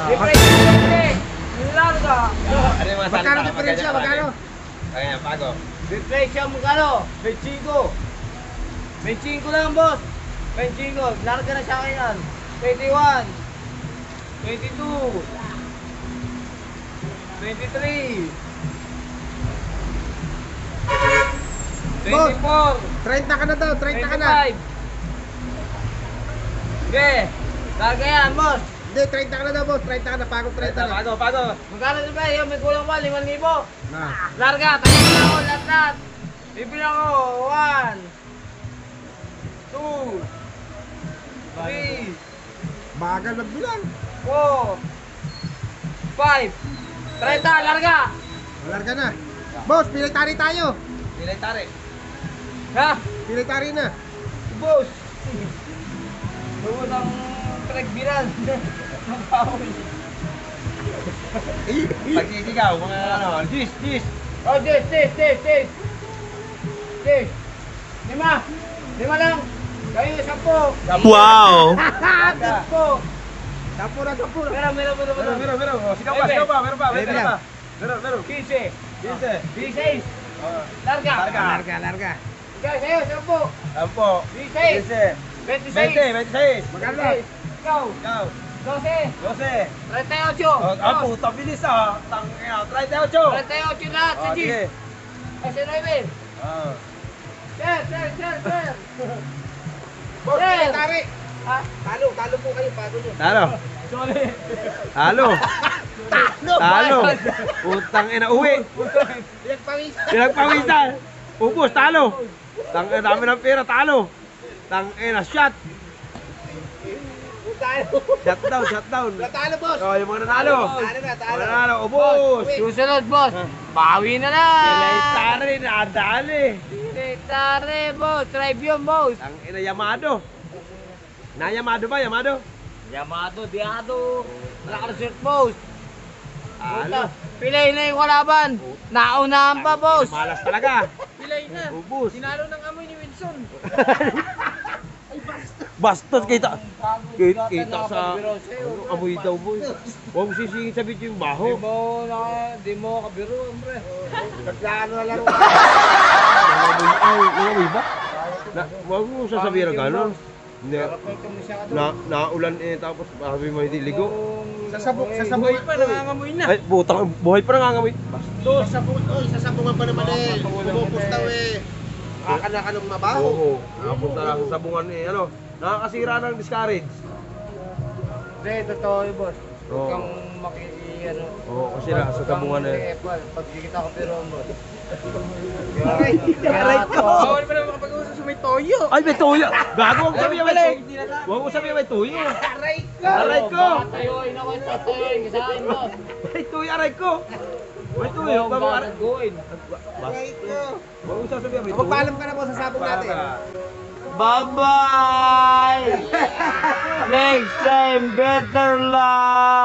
Represent. Larga. Ano yung mga Magkano salita? diferensya? Magkano? Ayan, bago. Represent magkano? 25. 25 lang, boss. 25. Larga na siya yan. 21. 22. 23. 24. 30 ka na daw, 30 ka na. 25. Okay. Larga yan, boss. Hindi, 30 ka na daw, boss. 30 ka na, pagong 30 na. Bago. Magkano na ba? Yung may kulang pa, 5,000. Na. Larga, tayo na ako, lahat. Bibilang ko. 1, 2, 3, Bagal magbilang. 4, 5, 30, larga. Larga na. Boss, pilay-tari tayo. Pilay tari. Ha? Pilay-tari na. Boss. Huwag ng pinagbilan. Magpawin. Pagsisigaw, mga ano, dis. Oh, this. 5 lang. Kayo 10. Wow! 10. Tapo na. Meron. Sigaw pa. Meron pa. 15. 16. Larga. Larga. Guys, sa'yo, 10. Sampo. 16. 26. Magkano? 26. Ikaw. Ikaw. 12. 12. 38. Ah, puta, bilis ah. Tangina, 38. 38 lahat sa G. Sige. Kasi 9. Ah. Sir. Boss, Sir. pilay-tari. Ha? Talo po kayo, bago nyo. Talo. Sorry. Talo. Putang ina, uwi. Pinagpawisan. Ubus, talo. Tang ina, dami ng pera, talo. Tang ina, shot. Shutdown. Talo, boss. Oh, yung mga nanalo. Talo. Nanalo, ubus. Susunod, boss. Bawi na lang. Pilay-tari, nadali. Tare, boss. Drive yun, boss. Tang ina, Yamado. Na-Yamado ba, Yamado? Yamato, Diado. Naka-resort, boss. Talo. Pilay na yung kalaban. Naunahan pa, boss. Malas talaga. Pilay na. Ubus. Sinalo ng amoy ni Wilson. Bastos kita sa amoy daw boy. Huwag mo sisingin sa video yung baho. Di mo kabiro, hombre. Nagplano na laro. Amoy ba? Huwag mo sasabihin na gano'n. Hindi. Naulan tapos sabi mo hindi ligo. Sasabong pa, nangangamoy na. Ay, butang buhay pa nangangamoy. Bastos. Sasabungan pa naman eh. Pumupos daw eh. Kakana ka ng mabaho. Oo. Nakapunta lang sa sabungan ano. Nakakasira ng discourage. Hindi, totoo yun, boss. Oo. Huwag kang ano. Oo, kasi na sa sabungan eh. Pag di kita kabiro, boss. Aray ko! Bawal pa naman kapag-usap sa may toyo. Ay, may tuyo! Gago, huwag mo sabihin may tuyo! Huwag mo sabihin may tuyo! Aray ko! Tayoin ako, tayoin ka sa akin, boss. May tuyo, aray ko! May tuyo! Huwag Bago ka aray! nagguin. Huwag mo sasabihin may tuyo! Magpaalam ka na po sa sabong natin. Bye-bye! Next time, better luck!